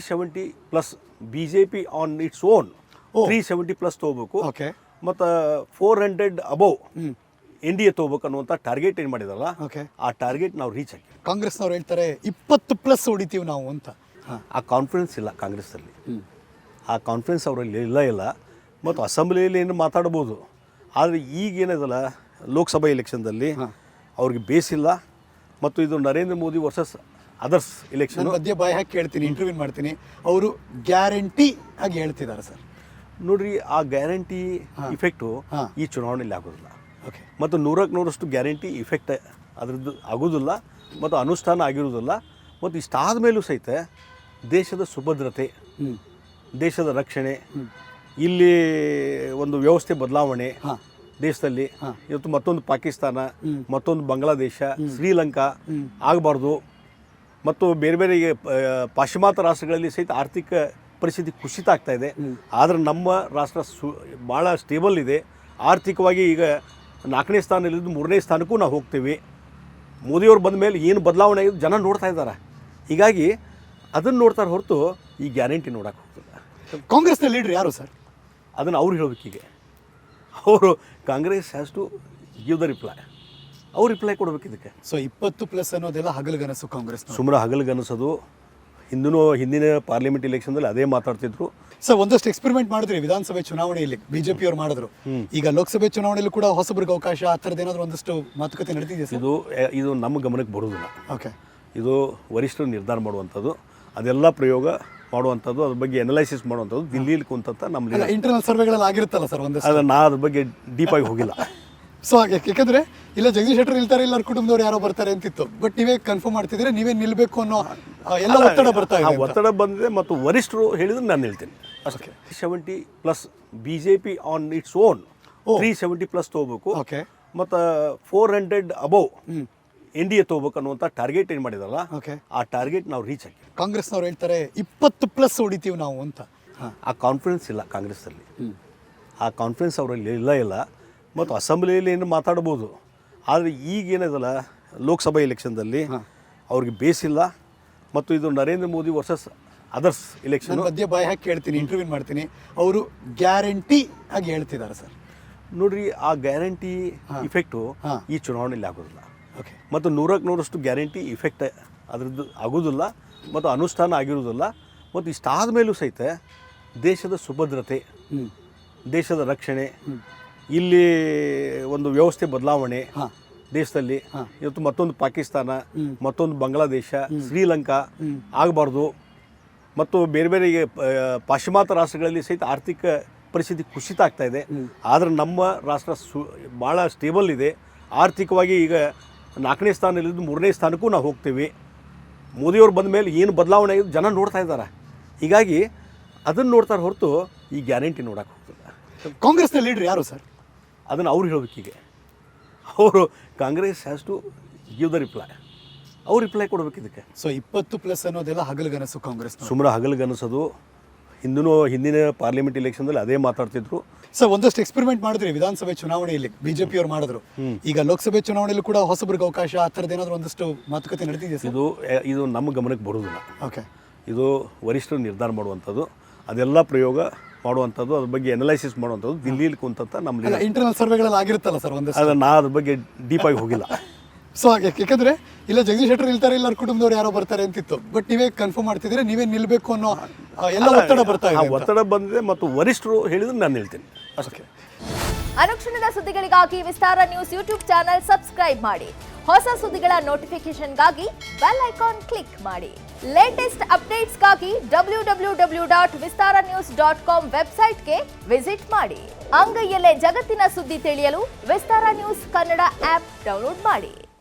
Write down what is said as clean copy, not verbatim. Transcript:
370 plus BJP on its own 370 plus ತೊಗೋಬೇಕು. ಮತ್ತು 400 above NDA ತೊಗೋಬೇಕು ಅನ್ನುವಂಥ ಟಾರ್ಗೆಟ್ ಏನು ಮಾಡಿದಾರಲ್ಲ, ಆ ಟಾರ್ಗೆಟ್ ನಾವು ರೀಚ್ ಆಗಿ. ಕಾಂಗ್ರೆಸ್ನವ್ರು ಹೇಳ್ತಾರೆ 20+ ಹೊಡಿತೀವಿ ನಾವು ಅಂತ. ಆ ಕಾನ್ಫಿಡೆನ್ಸ್ ಇಲ್ಲ ಕಾಂಗ್ರೆಸ್ಸಲ್ಲಿ. ಆ ಕಾನ್ಫಿಡೆನ್ಸ್ ಅವರಲ್ಲಿ ಇಲ್ಲ. ಮತ್ತು ಅಸೆಂಬ್ಲಿಯಲ್ಲಿ ಏನು ಮಾತಾಡ್ಬೋದು, ಆದರೆ ಈಗ ಏನಿದಲ್ಲ ಲೋಕಸಭಾ ಎಲೆಕ್ಷನ್ದಲ್ಲಿ ಅವ್ರಿಗೆ ಬೇಸಿಲ್ಲ. ಮತ್ತು ಇದು Narendra Modi versus others election ಮಧ್ಯೆ ಬಾಯಿ ಹಾಕಿ ಕೇಳ್ತೀನಿ, ಇಂಟರ್ವ್ಯೂ ಮಾಡ್ತೀನಿ, ಅವರು ಗ್ಯಾರಂಟಿ ಆಗಿ ಹೇಳ್ತಿದ್ದಾರೆ ಸರ್. ನೋಡ್ರಿ, ಆ ಗ್ಯಾರಂಟಿ ಇಫೆಕ್ಟು ಈ ಚುನಾವಣೆಯಲ್ಲಿ ಆಗೋದಿಲ್ಲ. ಮತ್ತು 100% ಗ್ಯಾರಂಟಿ ಇಫೆಕ್ಟ್ ಅದರದ್ದು ಆಗೋದಿಲ್ಲ ಮತ್ತು ಅನುಷ್ಠಾನ ಆಗಿರೋದಿಲ್ಲ. ಮತ್ತು ಇಷ್ಟಾದ ಮೇಲೂ ಸಹಿತ ದೇಶದ ಸುಭದ್ರತೆ, ದೇಶದ ರಕ್ಷಣೆ, ಇಲ್ಲಿ ಒಂದು ವ್ಯವಸ್ಥೆ ಬದಲಾವಣೆ ದೇಶದಲ್ಲಿ ಇವತ್ತು ಮತ್ತೊಂದು ಪಾಕಿಸ್ತಾನ, ಮತ್ತೊಂದು ಬಾಂಗ್ಲಾದೇಶ, ಶ್ರೀಲಂಕಾ ಆಗಬಾರ್ದು. ಮತ್ತು ಬೇರೆ ಬೇರೆ ಪಾಶ್ಚಿಮಾತ್ಯ ರಾಷ್ಟ್ರಗಳಲ್ಲಿ ಸಹಿತ ಆರ್ಥಿಕ ಪರಿಸ್ಥಿತಿ ಕುಸಿತ ಆಗ್ತಾ ಇದೆ. ಆದರೆ ನಮ್ಮ ರಾಷ್ಟ್ರ ಭಾಳ ಸ್ಟೇಬಲ್ ಇದೆ ಆರ್ಥಿಕವಾಗಿ. ಈಗ 4ನೇ ಸ್ಥಾನದಲ್ಲಿದ್ದು 3ನೇ ಸ್ಥಾನಕ್ಕೂ ನಾವು ಹೋಗ್ತೀವಿ. ಮೋದಿಯವ್ರು ಬಂದ ಮೇಲೆ ಏನು ಬದಲಾವಣೆ ಆಗಿದೆ ಜನ ನೋಡ್ತಾ ಇದ್ದಾರೆ. ಹೀಗಾಗಿ ಅದನ್ನು ನೋಡ್ತಾರೆ ಹೊರತು ಈ ಗ್ಯಾರಂಟಿ ನೋಡೋಕೆ ಹೋಗ್ತಿಲ್ಲ. ಕಾಂಗ್ರೆಸ್ನ ಲೀಡ್ರ್ ಯಾರು ಸರ್? ಅದನ್ನು ಅವ್ರು ಹೇಳಬೇಕೀಗ. ಅವರು Congress has to give the reply. ಅವ್ರು ರಿಪ್ಲೈ ಕೊಡ್ಬೇಕು ಇದಕ್ಕೆ. ಸೊ 20+ ಅನ್ನೋದೆಲ್ಲ ಹಗಲುಗನಸು ಕಾಂಗ್ರೆಸ್, ಸುಮ್ಮನೆ ಹಗಲುಗನಸೋದು. ಹಿಂದಿನ ಪಾರ್ಲಿಮೆಂಟ್ ಎಲೆಕ್ಷನ್ದಲ್ಲಿ ಅದೇ ಮಾತಾಡ್ತಿದ್ರು. ಸರ್, ಒಂದಷ್ಟು ಎಕ್ಸ್ಪೆರಿಮೆಂಟ್ ಮಾಡಿದ್ರಿ ವಿಧಾನಸಭೆ ಚುನಾವಣೆಯಲ್ಲಿ, BJP ಅವ್ರು ಮಾಡಿದ್ರು. ಈಗ ಲೋಕಸಭೆ ಚುನಾವಣೆಯಲ್ಲೂ ಕೂಡ ಹೊಸಬ್ರಿಗೆ ಅವಕಾಶ, ಆ ಥರದ್ದು ಏನಾದರೂ ಒಂದಷ್ಟು ಮಾತುಕತೆ ನಡೆದಿದೆ ಸರ್? ಇದು ನಮ್ಮ ಗಮನಕ್ಕೆ ಬರೋದಿಲ್ಲ. ಓಕೆ, ಇದು ವರಿಷ್ಠರು ನಿರ್ಧಾರ ಮಾಡುವಂಥದ್ದು, ಅದೆಲ್ಲ ಪ್ರಯೋಗ ಮಾಡುವಂಥದ್ದು, ಅದ್ರ ಬಗ್ಗೆ ಅನಲೈಸಿಸ್ ಮಾಡುವಂಥದ್ದು ದಿಲ್ಲಿಲಿ ಕುಂತಂತ ನಮ್ಮ ಇಂಟರ್ನಲ್ ಸರ್ವೆಗಳಲ್ಲಿ ಆಗಿರುತ್ತಲ್ಲ ಸರ್ ಒಂದಷ್ಟು. ಅದನ್ನು ನಾ ಅದ್ರ ಬಗ್ಗೆ ಡೀಪಾಗಿ ಹೋಗಿಲ್ಲ. ಸೊ ಯಾಕೆಂದ್ರೆ ಇಲ್ಲ ಜಗದೀಶ್ ಶೆಟ್ಟರ್ ಇಲ್ತಾರೆ, ಇಲ್ಲ ಕುಟುಂಬದವ್ರು ಯಾರೋ ಬರ್ತಾರೆ ಅಂತಿತ್ತು. ಬಟ್ ನೀವೇ ಕನ್ಫರ್ಮ್ ಮಾಡ್ತಿದ್ರೆ, ನೀವೇ ನಿಲ್ಬೇಕು ಅನ್ನೋ ಎಲ್ಲ ಒತ್ತಡ ಬರ್ತಾ ಇದೆ. ಒತ್ತಡ ಬಂದಿದೆ ಮತ್ತು ವರಿಷ್ಠರು ಹೇಳಿದ್ರೆ ನಾನು ಹೇಳ್ತೀನಿ ಅಷ್ಟೇ. 70 plus BJP on its own 370 plus ತೊಗೋಬೇಕು. ಮತ್ತು 400 ಅಬೌವ್ NDA ತೊಗೋಬೇಕು ಅನ್ನುವಂಥ ಟಾರ್ಗೆಟ್ ಏನು ಮಾಡಿದಾರಲ್ಲ, ಆ ಟಾರ್ಗೆಟ್ ನಾವು ರೀಚ್ ಆಗಿ. ಕಾಂಗ್ರೆಸ್ನವ್ರು ಹೇಳ್ತಾರೆ 20+ ಹೊಡಿತೀವಿ ನಾವು ಅಂತ. ಆ ಕಾನ್ಫಿಡೆನ್ಸ್ ಇಲ್ಲ ಕಾಂಗ್ರೆಸ್ಸಲ್ಲಿ. ಆ ಕಾನ್ಫಿಡೆನ್ಸ್ ಅವರಲ್ಲಿ ಇಲ್ಲ. ಮತ್ತು ಅಸೆಂಬ್ಲಿಯಲ್ಲಿ ಏನು ಮಾತಾಡ್ಬೋದು, ಆದರೆ ಈಗ ಏನಿದಲ್ಲ ಲೋಕಸಭಾ ಎಲೆಕ್ಷನ್ದಲ್ಲಿ ಅವ್ರಿಗೆ ಬೇಸಿಲ್ಲ. ಮತ್ತು ಇದು Narendra Modi versus others election ಮಧ್ಯೆ ಬಾಯಿ ಹಾಕಿ ಕೇಳ್ತೀನಿ, ಇಂಟರ್ವ್ಯೂ ಮಾಡ್ತೀನಿ, ಅವರು ಗ್ಯಾರಂಟಿ ಆಗಿ ಹೇಳ್ತಿದ್ದಾರೆ ಸರ್. ನೋಡ್ರಿ, ಆ ಗ್ಯಾರಂಟಿ ಇಫೆಕ್ಟು ಈ ಚುನಾವಣೆಯಲ್ಲಿ ಆಗೋದಿಲ್ಲ. ಮತ್ತು 100% ಗ್ಯಾರಂಟಿ ಇಫೆಕ್ಟ್ ಅದರದ್ದು ಆಗೋದಿಲ್ಲ ಮತ್ತು ಅನುಷ್ಠಾನ ಆಗಿರೋದಿಲ್ಲ. ಮತ್ತು ಇಷ್ಟಾದ ಮೇಲೂ ಸಹಿತ ದೇಶದ ಸುಭದ್ರತೆ, ದೇಶದ ರಕ್ಷಣೆ, ಇಲ್ಲಿ ಒಂದು ವ್ಯವಸ್ಥೆ ಬದಲಾವಣೆ ದೇಶದಲ್ಲಿ ಇವತ್ತು ಮತ್ತೊಂದು ಪಾಕಿಸ್ತಾನ, ಮತ್ತೊಂದು ಬಾಂಗ್ಲಾದೇಶ, ಶ್ರೀಲಂಕಾ ಆಗಬಾರ್ದು. ಮತ್ತು ಬೇರೆ ಬೇರೆ ಪಾಶ್ಚಿಮಾತ್ಯ ರಾಷ್ಟ್ರಗಳಲ್ಲಿ ಸಹಿತ ಆರ್ಥಿಕ ಪರಿಸ್ಥಿತಿ ಕುಸಿತ ಆಗ್ತಾ ಇದೆ. ಆದರೆ ನಮ್ಮ ರಾಷ್ಟ್ರ ಭಾಳ ಸ್ಟೇಬಲ್ ಇದೆ ಆರ್ಥಿಕವಾಗಿ. ಈಗ 4ನೇ ಸ್ಥಾನದಲ್ಲಿದ್ದು 3ನೇ ಸ್ಥಾನಕ್ಕೂ ನಾವು ಹೋಗ್ತೀವಿ. ಮೋದಿಯವ್ರು ಬಂದ ಮೇಲೆ ಏನು ಬದಲಾವಣೆ ಆಗಿದೆ ಜನ ನೋಡ್ತಾ ಇದ್ದಾರೆ. ಹೀಗಾಗಿ ಅದನ್ನು ನೋಡ್ತಾರೆ ಹೊರತು ಈ ಗ್ಯಾರಂಟಿ ನೋಡೋಕೆ ಹೋಗ್ತಿಲ್ಲ. ಕಾಂಗ್ರೆಸ್ನ ಲೀಡ್ರ್ ಯಾರು ಸರ್? ಅದನ್ನು ಅವ್ರು ಹೇಳಬೇಕೀಗ. ಅವರು Congress has to give the reply. ಅವ್ರು ರಿಪ್ಲೈ ಕೊಡ್ಬೇಕು ಇದಕ್ಕೆ. ಸೊ 20+ ಅನ್ನೋದೆಲ್ಲ ಹಗಲುಗನಸು ಕಾಂಗ್ರೆಸ್, ಸುಮ್ಮನೆ ಹಗಲುಗನಸೋದು. ಹಿಂದಿನ ಪಾರ್ಲಿಮೆಂಟ್ ಎಲೆಕ್ಷನ್ದಲ್ಲಿ ಅದೇ ಮಾತಾಡ್ತಿದ್ರು. ಸರ್, ಒಂದಷ್ಟು ಎಕ್ಸ್ಪೆರಿಮೆಂಟ್ ಮಾಡಿದ್ರಿ ವಿಧಾನಸಭೆ ಚುನಾವಣೆಯಲ್ಲಿ, BJP ಅವ್ರು ಮಾಡಿದ್ರು. ಈಗ ಲೋಕಸಭೆ ಚುನಾವಣೆಯಲ್ಲೂ ಕೂಡ ಹೊಸಬ್ರಿಗೆ ಅವಕಾಶ, ಆ ಥರದ್ದು ಏನಾದರೂ ಒಂದಷ್ಟು ಮಾತುಕತೆ ನಡೆದಿದೆ ಸರ್? ಇದು ನಮ್ಮ ಗಮನಕ್ಕೆ ಬರೋದಿಲ್ಲ. ಓಕೆ, ಇದು ವರಿಷ್ಠರು ನಿರ್ಧಾರ ಮಾಡುವಂಥದ್ದು, ಅದೆಲ್ಲ ಪ್ರಯೋಗ ಮಾಡುವಂಥದ್ದು, ಅದ್ರ ಬಗ್ಗೆ ಅನಲೈಸಿಸ್ ಮಾಡುವಂಥದ್ದು ದಿಲ್ಲಿಲಿ ಕುಂತಂತ ನಮ್ಮ ಇಂಟರ್ನಲ್ ಸರ್ವೆಗಳಲ್ಲಿ ಆಗಿರುತ್ತಲ್ಲ ಸರ್ ಒಂದಷ್ಟು. ಅದನ್ನು ನಾ ಅದ್ರ ಬಗ್ಗೆ ಡೀಪಾಗಿ ಹೋಗಿಲ್ಲ. ಸೊ ಯಾಕೆಂದ್ರೆ ಇಲ್ಲ ಜಗದೀಶ್ ಶೆಟ್ಟರ್ ಇಲ್ತಾರೆ, ಇಲ್ಲ ಕುಟುಂಬದವ್ರು ಯಾರೋ ಬರ್ತಾರೆ ಅಂತಿತ್ತು. ಬಟ್ ನೀವೇ ಕನ್ಫರ್ಮ್ ಮಾಡ್ತಿದ್ರೆ, ನೀವೇ ನಿಲ್ಬೇಕು ಅನ್ನೋ ಎಲ್ಲ ಒತ್ತಡ ಬರ್ತಾ ಇದೆ. ಒತ್ತಡ ಬಂದಿದೆ ಮತ್ತು ವರಿಷ್ಠರು ಹೇಳಿದ್ರೆ ನಾನು ಹೇಳ್ತೀನಿ ಅಷ್ಟೇ. ಅನುಕ್ಷಣದ ಸುದ್ದಿಗಳಿಗಾಗಿ ವಿಸ್ತಾರ ನ್ಯೂಸ್ ಯೂಟ್ಯೂಬ್ ಚಾನೆಲ್ ಸಬ್ಸ್ಕ್ರೈಬ್ ಮಾಡಿ. ಹೊಸ ಸುದ್ದಿಗಳ ನೋಟಿಫಿಕೇಶನ್ಗಾಗಿ ಬೆಲ್ ಐಕಾನ್ ಕ್ಲಿಕ್ ಮಾಡಿ. ಲೇಟೆಸ್ಟ್ ಅಪ್ಡೇಟ್ಸ್ಗಾಗಿ www.vistaranews.com ವೆಬ್ಸೈಟ್ಗೆ ವಿಸಿಟ್ ಮಾಡಿ. ಅಂಗೈಯಲ್ಲೇ ಜಗತ್ತಿನ ಸುದ್ದಿ ತಿಳಿಯಲು ವಿಸ್ತಾರ ನ್ಯೂಸ್ ಕನ್ನಡ ಆಪ್ ಡೌನ್ಲೋಡ್ ಮಾಡಿ.